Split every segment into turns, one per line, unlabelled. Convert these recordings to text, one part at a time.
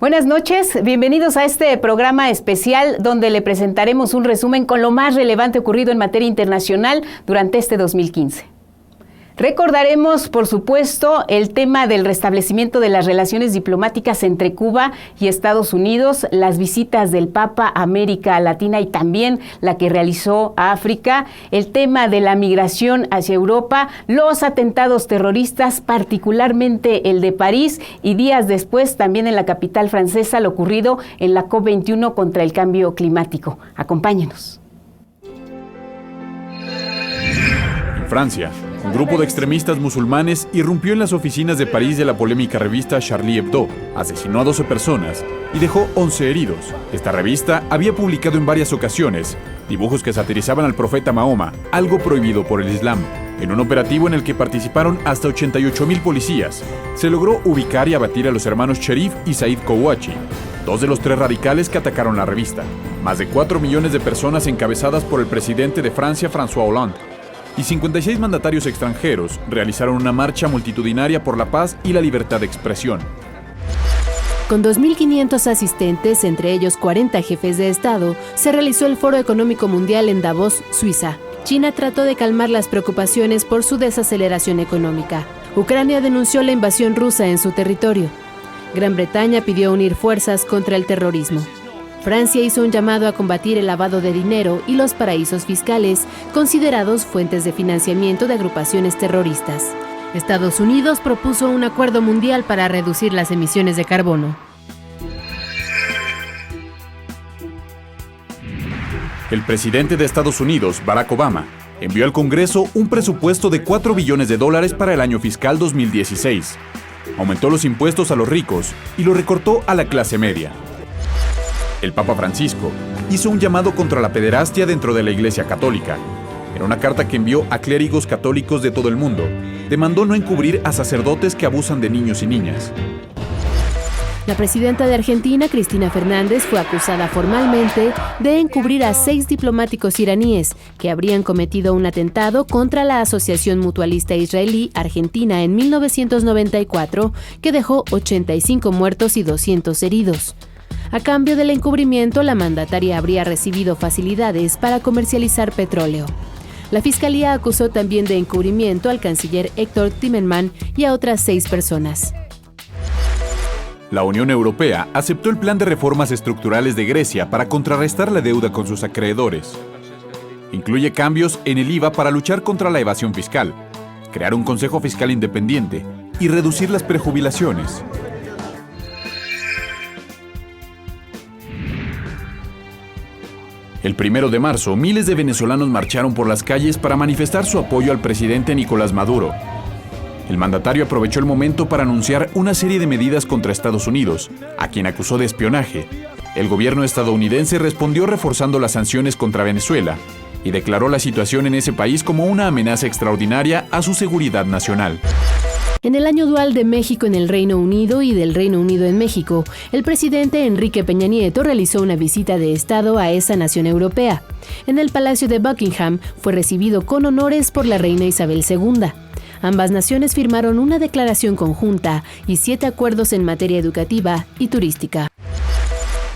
Buenas noches, bienvenidos a este programa especial donde le presentaremos un resumen con lo más relevante ocurrido en materia internacional durante este 2015. Recordaremos, por supuesto, el tema del restablecimiento de las relaciones diplomáticas entre Cuba y Estados Unidos, las visitas del Papa a América Latina y también la que realizó a África, el tema de la migración hacia Europa, los atentados terroristas, particularmente el de París, y días después también en la capital francesa lo ocurrido en la COP21 contra el cambio climático. Acompáñenos.
En Francia, un grupo de extremistas musulmanes irrumpió en las oficinas de París de la polémica revista Charlie Hebdo, asesinó a 12 personas y dejó 11 heridos. Esta revista había publicado en varias ocasiones dibujos que satirizaban al profeta Mahoma, algo prohibido por el Islam. En un operativo en el que participaron hasta 88,000 policías, se logró ubicar y abatir a los hermanos Cherif y Said Kouachi, dos de los 3 radicales que atacaron la revista. Más de 4 millones de personas encabezadas por el presidente de Francia, François Hollande, y 56 mandatarios extranjeros realizaron una marcha multitudinaria por la paz y la libertad de expresión.
Con 2.500 asistentes, entre ellos 40 jefes de Estado, se realizó el Foro Económico Mundial en Davos, Suiza. China trató de calmar las preocupaciones por su desaceleración económica. Ucrania denunció la invasión rusa en su territorio. Gran Bretaña pidió unir fuerzas contra el terrorismo. Francia hizo un llamado a combatir el lavado de dinero y los paraísos fiscales, considerados fuentes de financiamiento de agrupaciones terroristas. Estados Unidos propuso un acuerdo mundial para reducir las emisiones de carbono.
El presidente de Estados Unidos, Barack Obama, envió al Congreso un presupuesto de $4 billones para el año fiscal 2016. Aumentó los impuestos a los ricos y lo recortó a la clase media. El Papa Francisco hizo un llamado contra la pederastia dentro de la Iglesia Católica. En una carta que envió a clérigos católicos de todo el mundo, demandó no encubrir a sacerdotes que abusan de niños y niñas.
La presidenta de Argentina, Cristina Fernández, fue acusada formalmente de encubrir a 6 diplomáticos iraníes que habrían cometido un atentado contra la Asociación Mutualista Israelí Argentina en 1994, que dejó 85 muertos y 200 heridos. A cambio del encubrimiento, la mandataria habría recibido facilidades para comercializar petróleo. La Fiscalía acusó también de encubrimiento al canciller Héctor Timerman y a otras 6 personas.
La Unión Europea aceptó el plan de reformas estructurales de Grecia para contrarrestar la deuda con sus acreedores. Incluye cambios en el IVA para luchar contra la evasión fiscal, crear un consejo fiscal independiente y reducir las prejubilaciones. El 1 de marzo, miles de venezolanos marcharon por las calles para manifestar su apoyo al presidente Nicolás Maduro. El mandatario aprovechó el momento para anunciar una serie de medidas contra Estados Unidos, a quien acusó de espionaje. El gobierno estadounidense respondió reforzando las sanciones contra Venezuela y declaró la situación en ese país como una amenaza extraordinaria a su seguridad nacional.
En el año dual de México en el Reino Unido y del Reino Unido en México, el presidente Enrique Peña Nieto realizó una visita de Estado a esa nación europea. En el Palacio de Buckingham fue recibido con honores por la reina Isabel II. Ambas naciones firmaron una declaración conjunta y 7 acuerdos en materia educativa y turística.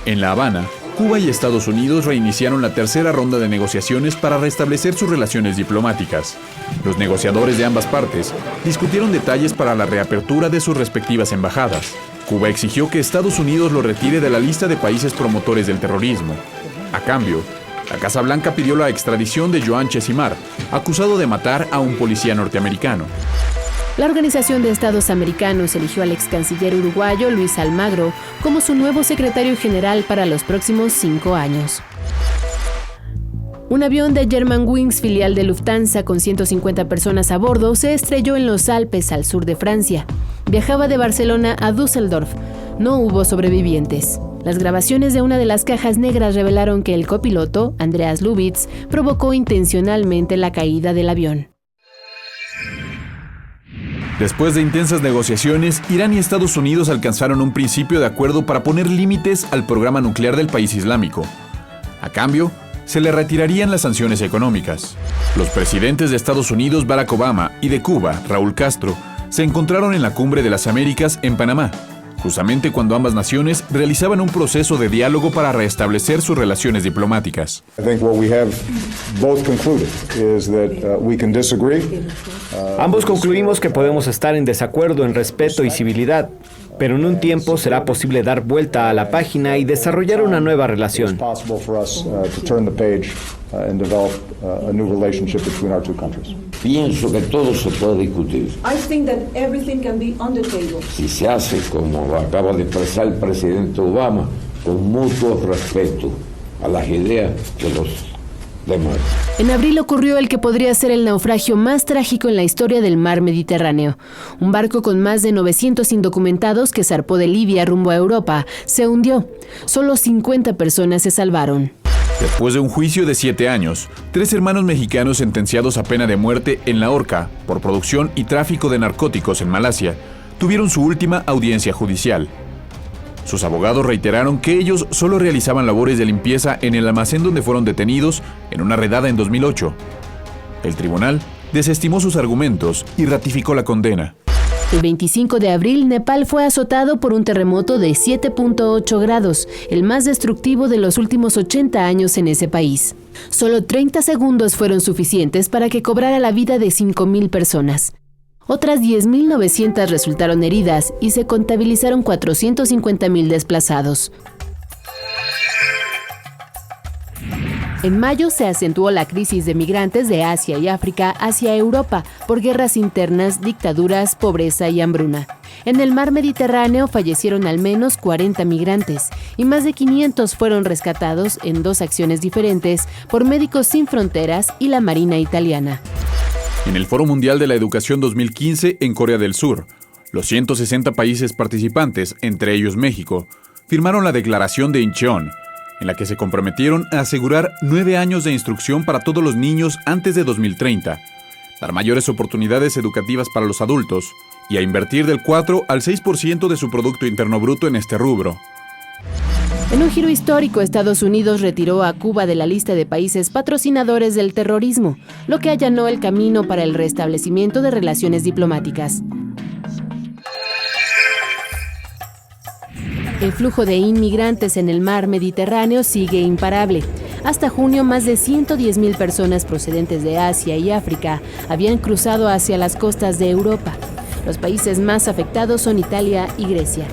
En La Habana, Cuba y Estados Unidos reiniciaron la tercera ronda de negociaciones para restablecer sus relaciones diplomáticas. Los negociadores de ambas partes discutieron detalles para la reapertura de sus respectivas embajadas. Cuba exigió que Estados Unidos lo retire de la lista de países promotores del terrorismo. A cambio, la Casa Blanca pidió la extradición de Joan Chesimard, acusado de matar a un policía norteamericano.
La Organización de Estados Americanos eligió al ex canciller uruguayo Luis Almagro como su nuevo secretario general para los próximos 5 años. Un avión de Germanwings, filial de Lufthansa, con 150 personas a bordo, se estrelló en los Alpes, al sur de Francia. Viajaba de Barcelona a Düsseldorf. No hubo sobrevivientes. Las grabaciones de una de las cajas negras revelaron que el copiloto, Andreas Lubitz, provocó intencionalmente la caída del avión.
Después de intensas negociaciones, Irán y Estados Unidos alcanzaron un principio de acuerdo para poner límites al programa nuclear del país islámico. A cambio, se le retirarían las sanciones económicas. Los presidentes de Estados Unidos, Barack Obama, y de Cuba, Raúl Castro, se encontraron en la Cumbre de las Américas en Panamá. justamente cuando ambas naciones realizaban un proceso de diálogo para restablecer sus relaciones diplomáticas.
Ambos concluimos que podemos estar en desacuerdo en respeto y civilidad, pero en un tiempo será posible dar vuelta a la página y desarrollar una nueva relación.
Pienso que todo se puede discutir. Si se hace, como acaba de expresar el presidente Obama, con mutuo respeto a las ideas de los demás.
En abril ocurrió el que podría ser el naufragio más trágico en la historia del mar Mediterráneo. Un barco con más de 900 indocumentados que zarpó de Libia rumbo a Europa se hundió. Solo 50 personas se salvaron.
Después de un juicio de 7 años, 3 hermanos mexicanos sentenciados a pena de muerte en la horca por producción y tráfico de narcóticos en Malasia tuvieron su última audiencia judicial. Sus abogados reiteraron que ellos solo realizaban labores de limpieza en el almacén donde fueron detenidos en una redada en 2008. El tribunal desestimó sus argumentos y ratificó la condena.
El 25 de abril, Nepal fue azotado por un terremoto de 7.8 grados, el más destructivo de los últimos 80 años en ese país. Solo 30 segundos fueron suficientes para que cobrara la vida de 5.000 personas. Otras 10.900 resultaron heridas y se contabilizaron 450.000 desplazados. En mayo se acentuó la crisis de migrantes de Asia y África hacia Europa por guerras internas, dictaduras, pobreza y hambruna. En el mar Mediterráneo fallecieron al menos 40 migrantes y más de 500 fueron rescatados en 2 acciones diferentes por Médicos Sin Fronteras y la Marina italiana.
En el Foro Mundial de la Educación 2015 en Corea del Sur, los 160 países participantes, entre ellos México, firmaron la Declaración de Incheon, en la que se comprometieron a asegurar 9 años de instrucción para todos los niños antes de 2030, dar mayores oportunidades educativas para los adultos y a invertir del 4 al 6% de su Producto Interno Bruto en este rubro.
En un giro histórico, Estados Unidos retiró a Cuba de la lista de países patrocinadores del terrorismo, lo que allanó el camino para el restablecimiento de relaciones diplomáticas. El flujo de inmigrantes en el mar Mediterráneo sigue imparable. Hasta junio, más de 110.000 personas procedentes de Asia y África habían cruzado hacia las costas de Europa. Los países más afectados son Italia y Grecia.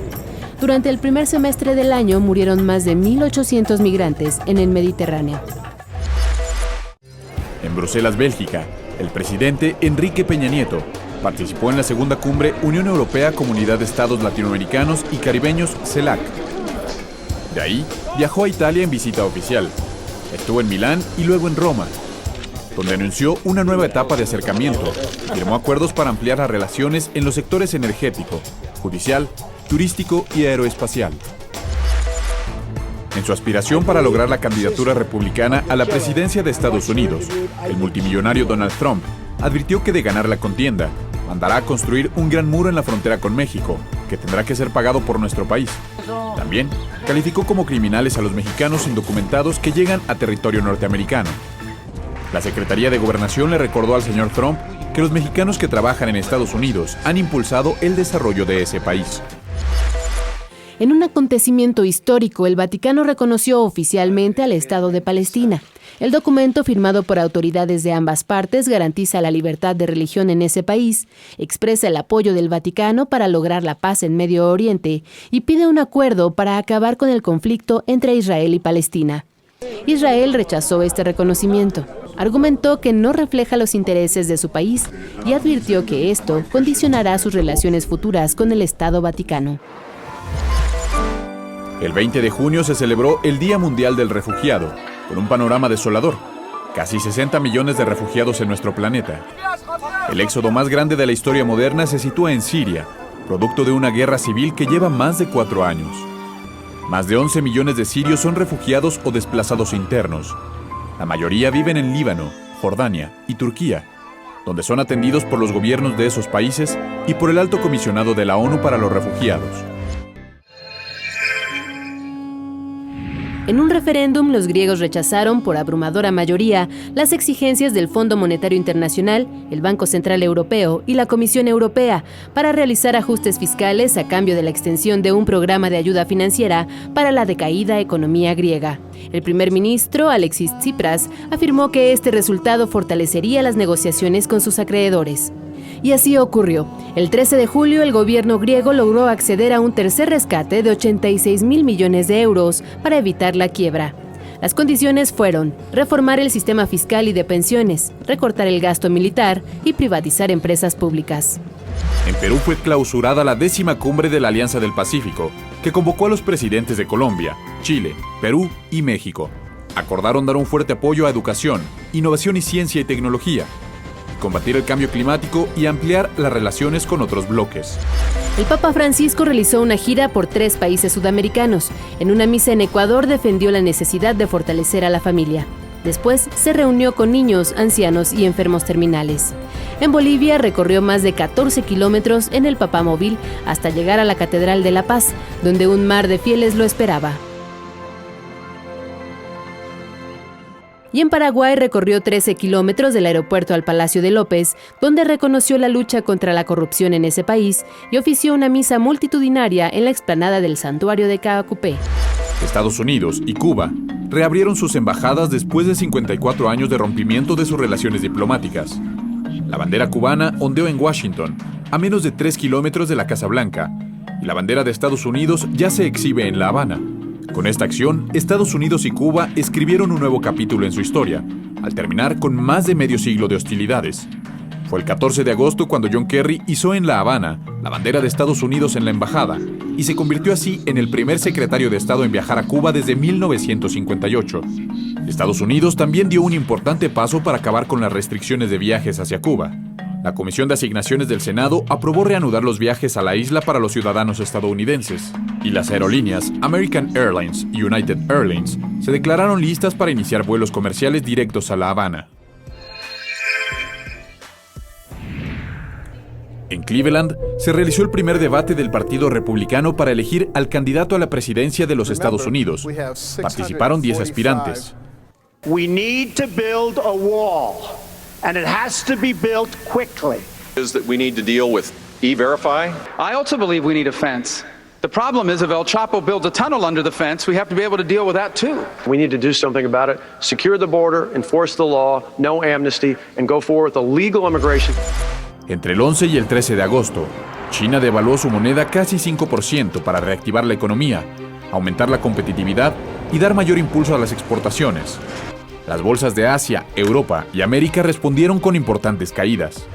Durante el primer semestre del año murieron más de 1.800 migrantes en el Mediterráneo.
En Bruselas, Bélgica, el presidente Enrique Peña Nieto participó en la segunda cumbre Unión Europea Comunidad de Estados Latinoamericanos y Caribeños, CELAC. De ahí viajó a Italia en visita oficial. Estuvo en Milán y luego en Roma, donde anunció una nueva etapa de acercamiento y firmó acuerdos para ampliar las relaciones en los sectores energético, judicial, turístico y aeroespacial. En su aspiración para lograr la candidatura republicana a la presidencia de Estados Unidos, el multimillonario Donald Trump advirtió que de ganar la contienda, mandará a construir un gran muro en la frontera con México, que tendrá que ser pagado por nuestro país. También calificó como criminales a los mexicanos indocumentados que llegan a territorio norteamericano. La Secretaría de Gobernación le recordó al señor Trump que los mexicanos que trabajan en Estados Unidos han impulsado el desarrollo de ese país.
En un acontecimiento histórico, el Vaticano reconoció oficialmente al Estado de Palestina. El documento, firmado por autoridades de ambas partes, garantiza la libertad de religión en ese país, expresa el apoyo del Vaticano para lograr la paz en Medio Oriente y pide un acuerdo para acabar con el conflicto entre Israel y Palestina. Israel rechazó este reconocimiento. Argumentó que no refleja los intereses de su país y advirtió que esto condicionará sus relaciones futuras con el Estado Vaticano.
El 20 de junio se celebró el Día Mundial del Refugiado, con un panorama desolador. Casi 60 millones de refugiados en nuestro planeta. El éxodo más grande de la historia moderna se sitúa en Siria, producto de una guerra civil que lleva más de 4 años. Más de 11 millones de sirios son refugiados o desplazados internos. La mayoría viven en Líbano, Jordania y Turquía, donde son atendidos por los gobiernos de esos países y por el Alto Comisionado de la ONU para los Refugiados.
En un referéndum, los griegos rechazaron por abrumadora mayoría las exigencias del Fondo Monetario Internacional, el Banco Central Europeo y la Comisión Europea para realizar ajustes fiscales a cambio de la extensión de un programa de ayuda financiera para la decaída economía griega. El primer ministro, Alexis Tsipras, afirmó que este resultado fortalecería las negociaciones con sus acreedores. Y así ocurrió. El 13 de julio, el gobierno griego logró acceder a un tercer rescate de 86.000 millones de euros para evitar la quiebra. Las condiciones fueron reformar el sistema fiscal y de pensiones, recortar el gasto militar y privatizar empresas públicas.
En Perú fue clausurada la 10ª cumbre de la Alianza del Pacífico, que convocó a los presidentes de Colombia, Chile, Perú y México. Acordaron dar un fuerte apoyo a educación, innovación y ciencia y tecnología, combatir el cambio climático y ampliar las relaciones con otros bloques.
El Papa Francisco realizó una gira por 3 países sudamericanos. En una misa en Ecuador defendió la necesidad de fortalecer a la familia. Después se reunió con niños, ancianos y enfermos terminales. En Bolivia recorrió más de 14 kilómetros en el Papamóvil hasta llegar a la Catedral de La Paz, donde un mar de fieles lo esperaba. Y en Paraguay recorrió 13 kilómetros del aeropuerto al Palacio de López, donde reconoció la lucha contra la corrupción en ese país y ofició una misa multitudinaria en la explanada del santuario de Caacupé.
Estados Unidos y Cuba reabrieron sus embajadas después de 54 años de rompimiento de sus relaciones diplomáticas. La bandera cubana ondeó en Washington, a menos de 3 kilómetros de la Casa Blanca, y la bandera de Estados Unidos ya se exhibe en La Habana. Con esta acción, Estados Unidos y Cuba escribieron un nuevo capítulo en su historia, al terminar con más de medio siglo de hostilidades. Fue el 14 de agosto cuando John Kerry izó en La Habana la bandera de Estados Unidos en la embajada y se convirtió así en el primer secretario de Estado en viajar a Cuba desde 1958. Estados Unidos también dio un importante paso para acabar con las restricciones de viajes hacia Cuba. La Comisión de Asignaciones del Senado aprobó reanudar los viajes a la isla para los ciudadanos estadounidenses, y las aerolíneas American Airlines y United Airlines se declararon listas para iniciar vuelos comerciales directos a La Habana. En Cleveland se realizó el primer debate del Partido Republicano para elegir al candidato a la presidencia de los Estados Unidos. Participaron 10 aspirantes.
We need to build a wall, and it has to be built quickly.
Is that we need to deal with E-Verify?
I also believe we need a fence. The problem is if El Chapo builds a tunnel under the fence, we have to be able to deal with that too.
We need to do something about it. Secure the border, enforce the law, no amnesty, and go forward with a legal immigration.
Entre el 11 y el 13 de agosto, China devaluó su moneda casi 5% para reactivar la economía, aumentar la competitividad y dar mayor impulso a las exportaciones. Las bolsas de Asia, Europa y América respondieron con importantes caídas.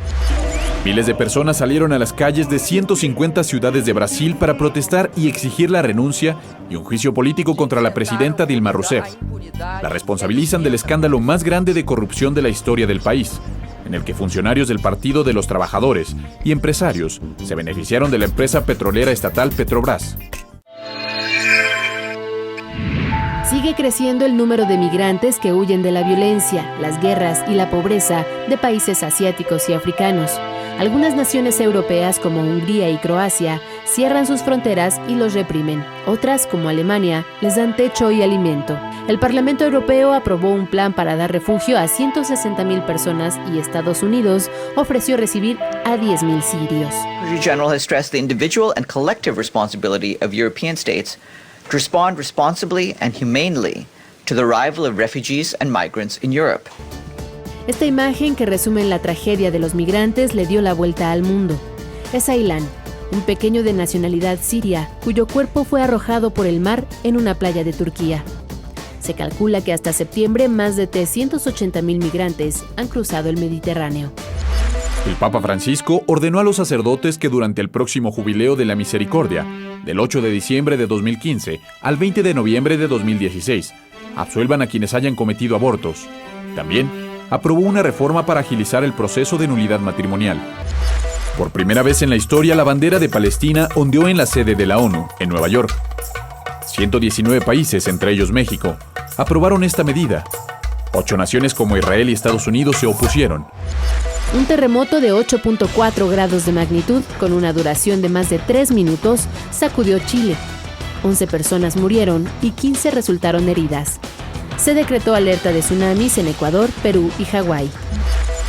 Miles de personas salieron a las calles de 150 ciudades de Brasil para protestar y exigir la renuncia y un juicio político contra la presidenta Dilma Rousseff. La responsabilizan del escándalo más grande de corrupción de la historia del país, en el que funcionarios del Partido de los Trabajadores y empresarios se beneficiaron de la empresa petrolera estatal Petrobras.
Sigue creciendo el número de migrantes que huyen de la violencia, las guerras y la pobreza de países asiáticos y africanos. Algunas naciones europeas como Hungría y Croacia cierran sus fronteras y los reprimen. Otras, como Alemania, les dan techo y alimento. El Parlamento Europeo aprobó un plan para dar refugio a 160.000 personas y Estados Unidos ofreció recibir a 10.000 sirios.
The Secretary General has stressed the individual and collective responsibility of European states to respond responsibly and humanely to the arrival of refugees and migrants in Europe.
Esta imagen, que resume la tragedia de los migrantes, le dio la vuelta al mundo. Es Aylan, un pequeño de nacionalidad siria, cuyo cuerpo fue arrojado por el mar en una playa de Turquía. Se calcula que hasta septiembre más de 380.000 migrantes han cruzado el Mediterráneo.
El Papa Francisco ordenó a los sacerdotes que durante el próximo Jubileo de la Misericordia, del 8 de diciembre de 2015 al 20 de noviembre de 2016, absuelvan a quienes hayan cometido abortos. También aprobó una reforma para agilizar el proceso de nulidad matrimonial. Por primera vez en la historia, la bandera de Palestina ondeó en la sede de la ONU, en Nueva York. 119 países, entre ellos México, aprobaron esta medida. 8 naciones como Israel y Estados Unidos se opusieron.
Un terremoto de 8.4 grados de magnitud, con una duración de más de 3 minutos, sacudió Chile. 11 personas murieron y 15 resultaron heridas. Se decretó alerta de tsunamis en Ecuador, Perú y Hawái.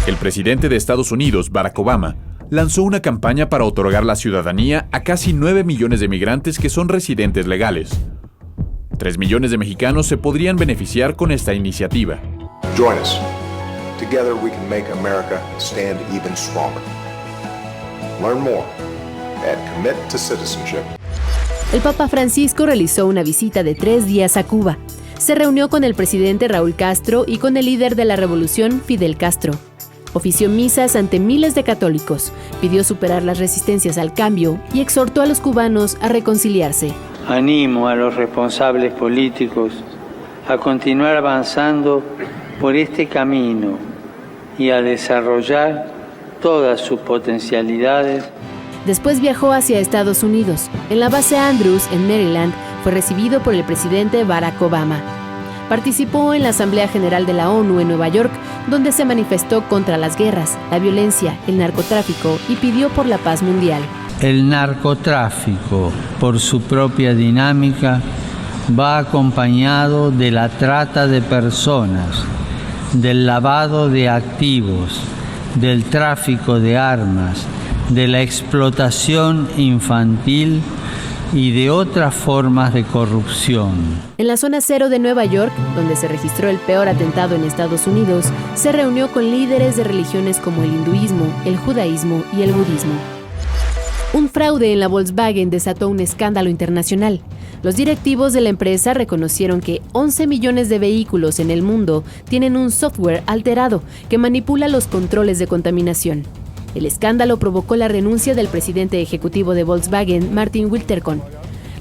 El presidente de Estados Unidos, Barack Obama, lanzó una campaña para otorgar la ciudadanía a casi 9 millones de migrantes que son residentes legales. 3 millones de mexicanos se podrían beneficiar con esta iniciativa.
Join us. Together we can make America stand even stronger. Learn more at committocitizenship.
El Papa Francisco realizó una visita de 3 días a Cuba. Se reunió con el presidente Raúl Castro y con el líder de la revolución, Fidel Castro. Ofició misas ante miles de católicos, pidió superar las resistencias al cambio y exhortó a los cubanos a reconciliarse.
Animo a los responsables políticos a continuar avanzando por este camino y a desarrollar todas sus potencialidades.
Después viajó hacia Estados Unidos. En la base Andrews, en Maryland, fue recibido por el presidente Barack Obama. Participó en la Asamblea General de la ONU en Nueva York, donde se manifestó contra las guerras, la violencia, el narcotráfico y pidió por la paz mundial.
El narcotráfico, por su propia dinámica, va acompañado de la trata de personas, del lavado de activos, del tráfico de armas, de la explotación infantil y de otras formas de corrupción.
En la zona cero de Nueva York, donde se registró el peor atentado en Estados Unidos, se reunió con líderes de religiones como el hinduismo, el judaísmo y el budismo. Un fraude en la Volkswagen desató un escándalo internacional. Los directivos de la empresa reconocieron que 11 millones de vehículos en el mundo tienen un software alterado que manipula los controles de contaminación. El escándalo provocó la renuncia del presidente ejecutivo de Volkswagen, Martin Winterkorn.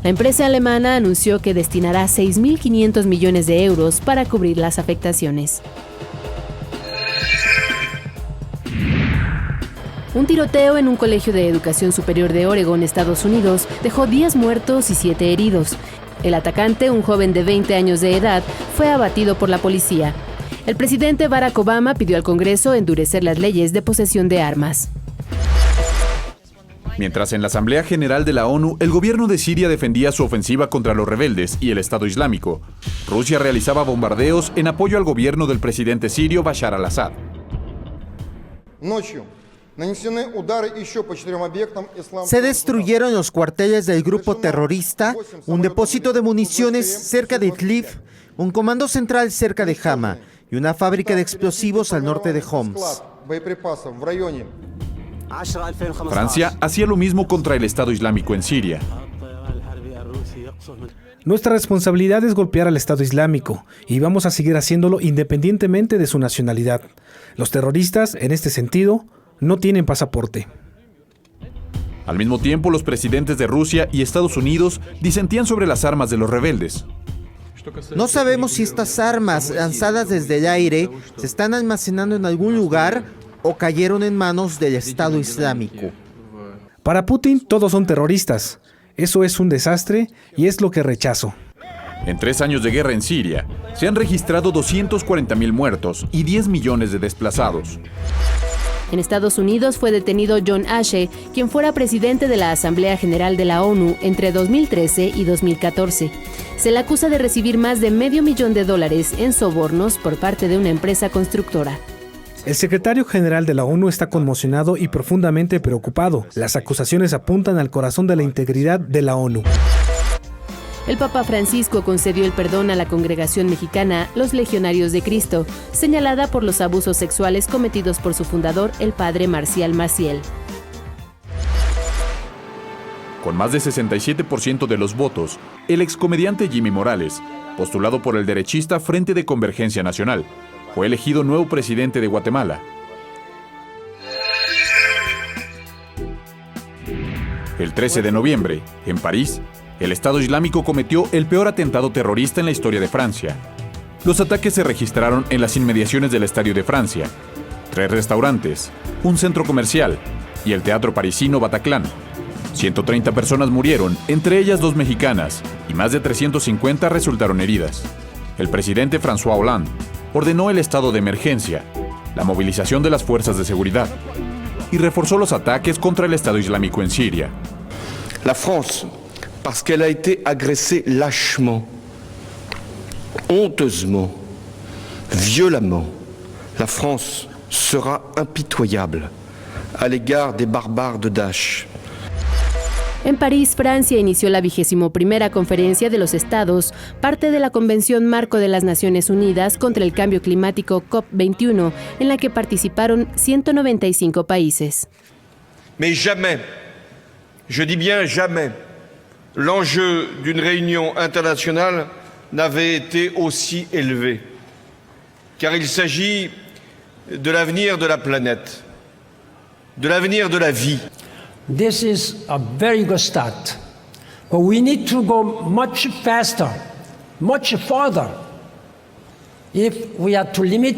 La empresa alemana anunció que destinará 6.500 millones de euros para cubrir las afectaciones. Un tiroteo en un colegio de educación superior de Oregon, Estados Unidos, dejó 10 muertos y 7 heridos. El atacante, un joven de 20 años de edad, fue abatido por la policía. El presidente Barack Obama pidió al Congreso endurecer las leyes de posesión de armas.
Mientras en la Asamblea General de la ONU, el gobierno de Siria defendía su ofensiva contra los rebeldes y el Estado Islámico, Rusia realizaba bombardeos en apoyo al gobierno del presidente sirio Bashar al-Assad.
Se destruyeron los cuarteles del grupo terrorista, un depósito de municiones cerca de Idlib, un comando central cerca de Hama y una fábrica de explosivos al norte de Homs.
Francia hacía lo mismo contra el Estado Islámico en Siria.
Nuestra responsabilidad es golpear al Estado Islámico y vamos a seguir haciéndolo independientemente de su nacionalidad. Los terroristas, en este sentido, no tienen pasaporte.
Al mismo tiempo, los presidentes de Rusia y Estados Unidos disentían sobre las armas de los rebeldes.
No sabemos si estas armas lanzadas desde el aire se están almacenando en algún lugar o cayeron en manos del Estado Islámico.
Para Putin, todos son terroristas. Eso es un desastre y es lo que rechazo.
En 3 años de guerra en Siria, se han registrado 240.000 muertos y 10 millones de desplazados.
En Estados Unidos fue detenido John Ashe, quien fuera presidente de la Asamblea General de la ONU entre 2013 y 2014. Se le acusa de recibir más de $500,000 en sobornos por parte de una empresa constructora.
El secretario general de la ONU está conmocionado y profundamente preocupado. Las acusaciones apuntan al corazón de la integridad de la ONU.
El Papa Francisco concedió el perdón a la congregación mexicana Los Legionarios de Cristo, señalada por los abusos sexuales cometidos por su fundador, el padre Marcial Maciel.
Con más de 67% de los votos, el excomediante Jimmy Morales, postulado por el derechista Frente de Convergencia Nacional, fue elegido nuevo presidente de Guatemala. El 13 de noviembre, en París, el Estado Islámico cometió el peor atentado terrorista en la historia de Francia. Los ataques se registraron en las inmediaciones del Estadio de Francia, 3 restaurantes, un centro comercial y el teatro parisino Bataclan. 130 personas murieron, entre ellas 2 mexicanas, y más de 350 resultaron heridas. El presidente François Hollande ordenó el estado de emergencia, la movilización de las fuerzas de seguridad y reforzó los ataques contra el Estado Islámico en Siria.
La France parce qu'elle a été agressée lâchement, honteusement, violemment. La France sera impitoyable à l'égard des barbares de Daesh.
En París, Francia inició la 21ª Conferencia de los Estados, parte de la Convención Marco de las Naciones Unidas contra el Cambio Climático COP21, en la que participaron 195 países.
Mais jamais, je dis bien jamais, l'enjeu d'une réunion internationale n'avait été aussi élevé, car il s'agit de l'avenir de la planète, de l'avenir de la vie.
This is a very good start, but we need to go much faster, much further, if we are to limit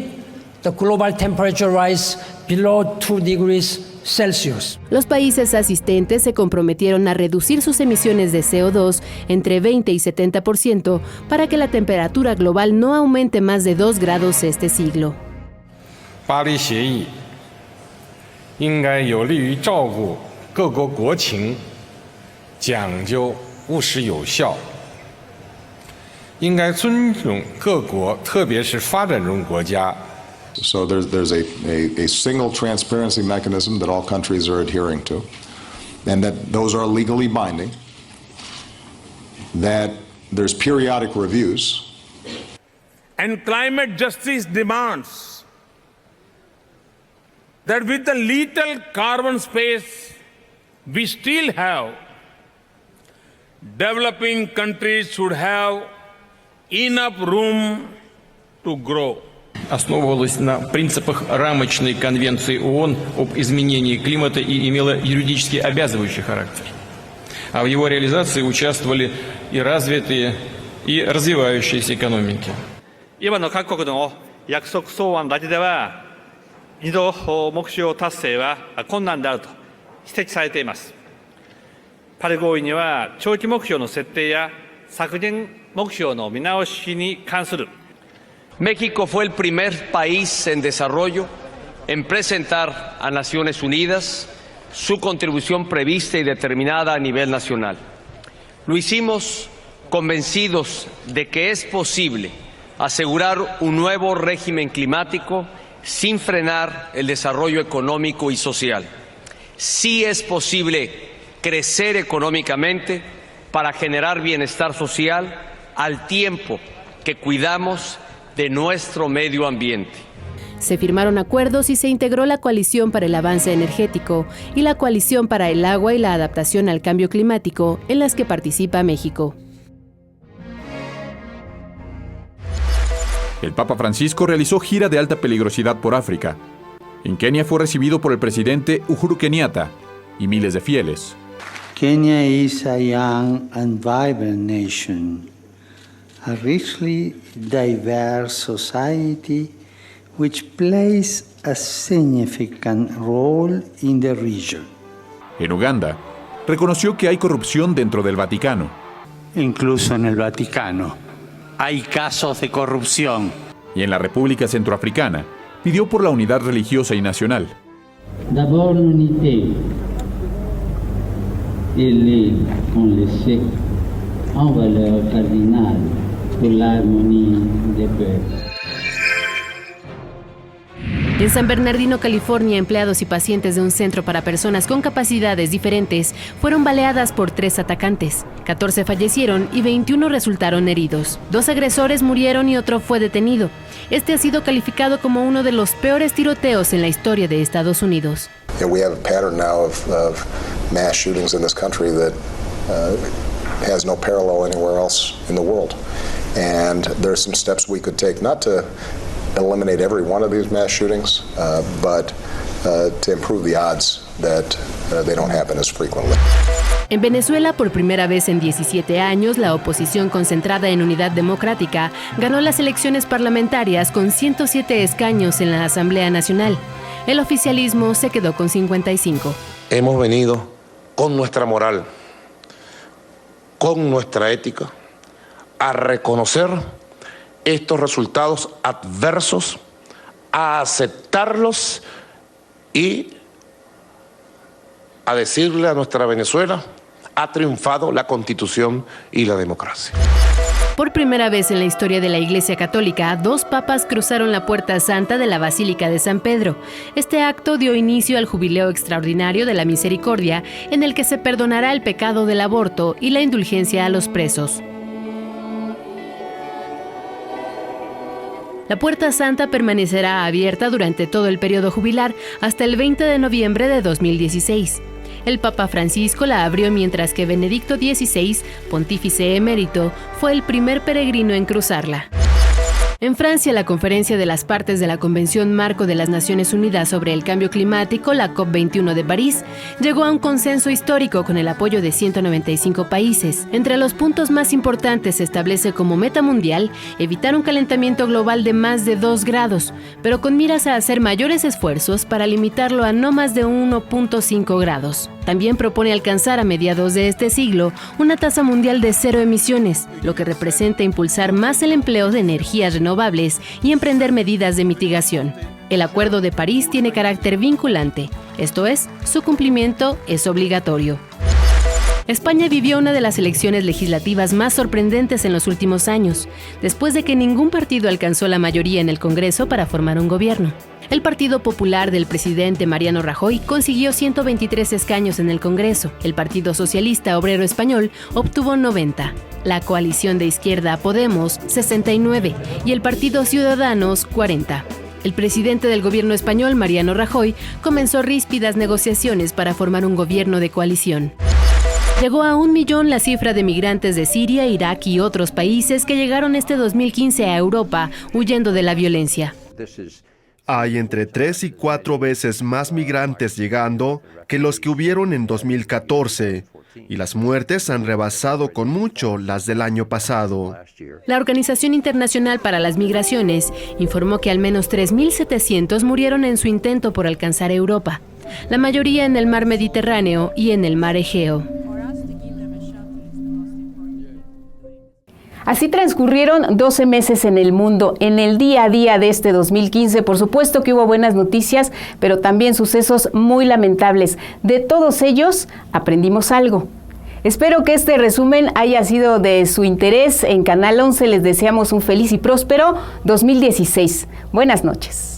the global temperature rise below 2 degrees Celsius.
Los países asistentes se comprometieron a reducir sus emisiones de CO2 entre 20 y 70% para que la temperatura global no aumente más de 2 grados este siglo.
巴黎协议应该有利于照顾各国国情，讲究务实有效，应该尊重各国，特别是发展中国家。
So there's a single transparency mechanism that all countries are adhering to, and that those are legally binding, that there's periodic reviews.
And climate justice demands that with the little carbon space we still have, developing countries should have enough room to grow.
Основывалась на принципах рамочной конвенции ООН об изменении климата и имела юридически обязывающий характер. А в его реализации участвовали и развитые, и развивающиеся экономики.
今の各国の約束草案だけでは、2度目標達成は困難であると指摘されています。パリ合意には長期目標の設定や削減目標の見直しに関する
México fue el primer país en desarrollo en presentar a Naciones Unidas su contribución prevista y determinada a nivel nacional. Lo hicimos convencidos de que es posible asegurar un nuevo régimen climático sin frenar el desarrollo económico y social. Sí es posible crecer económicamente para generar bienestar social al tiempo que cuidamos de nuestro medio ambiente.
Se firmaron acuerdos y se integró la Coalición para el Avance Energético y la Coalición para el Agua y la Adaptación al Cambio Climático, en las que participa México.
El Papa Francisco realizó gira de alta peligrosidad por África. En Kenia fue recibido por el presidente Uhuru Kenyatta y miles de fieles.
Kenya is a young and vibrant nation, a richly diverse society which plays a significant role in the region.
En Uganda, reconoció que hay corrupción dentro del Vaticano.
Incluso en el Vaticano hay casos de corrupción.
Y en la República Centroafricana, pidió por la unidad religiosa y nacional.
D'abord l'unité et con les sectes en valeur cardinale pour l'harmonie des peuples.
En San Bernardino, California, empleados y pacientes de un centro para personas con capacidades diferentes fueron baleadas por 3 atacantes. 14 fallecieron y 21 resultaron heridos. 2 agresores murieron y otro fue detenido. Este ha sido calificado como uno de los peores tiroteos en la historia de Estados Unidos.
We have a pattern now of mass shootings in this country that has no parallel anywhere else in the world. And there are some steps we could take, not to eliminate every one of these mass shootings, but to improve the odds that they don't happen as frequently.
En Venezuela, por primera vez en 17 años, la oposición concentrada en Unidad Democrática ganó las elecciones parlamentarias con 107 escaños en la Asamblea Nacional. El oficialismo se quedó con 55.
Hemos venido con nuestra moral, con nuestra ética, a reconocer estos resultados adversos, a aceptarlos y a decirle a nuestra Venezuela, Ha triunfado la Constitución y la democracia.
Por primera vez en la historia de la Iglesia Católica, 2 papas cruzaron la Puerta Santa de la Basílica de San Pedro. Este acto dio inicio al Jubileo Extraordinario de la Misericordia, en el que se perdonará el pecado del aborto y la indulgencia a los presos. La Puerta Santa permanecerá abierta durante todo el periodo jubilar hasta el 20 de noviembre de 2016. El Papa Francisco la abrió mientras que Benedicto XVI, pontífice emérito, fue el primer peregrino en cruzarla. En Francia, la Conferencia de las Partes de la Convención Marco de las Naciones Unidas sobre el Cambio Climático, la COP21 de París, llegó a un consenso histórico con el apoyo de 195 países. Entre los puntos más importantes se establece como meta mundial evitar un calentamiento global de más de 2 grados, pero con miras a hacer mayores esfuerzos para limitarlo a no más de 1.5 grados. También propone alcanzar a mediados de este siglo una tasa mundial de 0 emisiones, lo que representa impulsar más el empleo de energías renovables y emprender medidas de mitigación. El Acuerdo de París tiene carácter vinculante, esto es, su cumplimiento es obligatorio. España vivió una de las elecciones legislativas más sorprendentes en los últimos años, después de que ningún partido alcanzó la mayoría en el Congreso para formar un gobierno. El Partido Popular del presidente Mariano Rajoy consiguió 123 escaños en el Congreso. El Partido Socialista Obrero Español obtuvo 90. La coalición de izquierda Podemos, 69. Y el Partido Ciudadanos, 40. El presidente del gobierno español, Mariano Rajoy, comenzó ríspidas negociaciones para formar un gobierno de coalición. Llegó a 1 millón la cifra de migrantes de Siria, Irak y otros países que llegaron este 2015 a Europa huyendo de la violencia.
Hay entre 3 y 4 veces más migrantes llegando que los que hubieron en 2014, y las muertes han rebasado con mucho las del año pasado.
La Organización Internacional para las Migraciones informó que al menos 3.700 murieron en su intento por alcanzar Europa, la mayoría en el mar Mediterráneo y en el mar Egeo.
Así transcurrieron 12 meses en el mundo, en el día a día de este 2015. Por supuesto que hubo buenas noticias, pero también sucesos muy lamentables. De todos ellos aprendimos algo. Espero que este resumen haya sido de su interés. En Canal 11 les deseamos un feliz y próspero 2016. Buenas noches.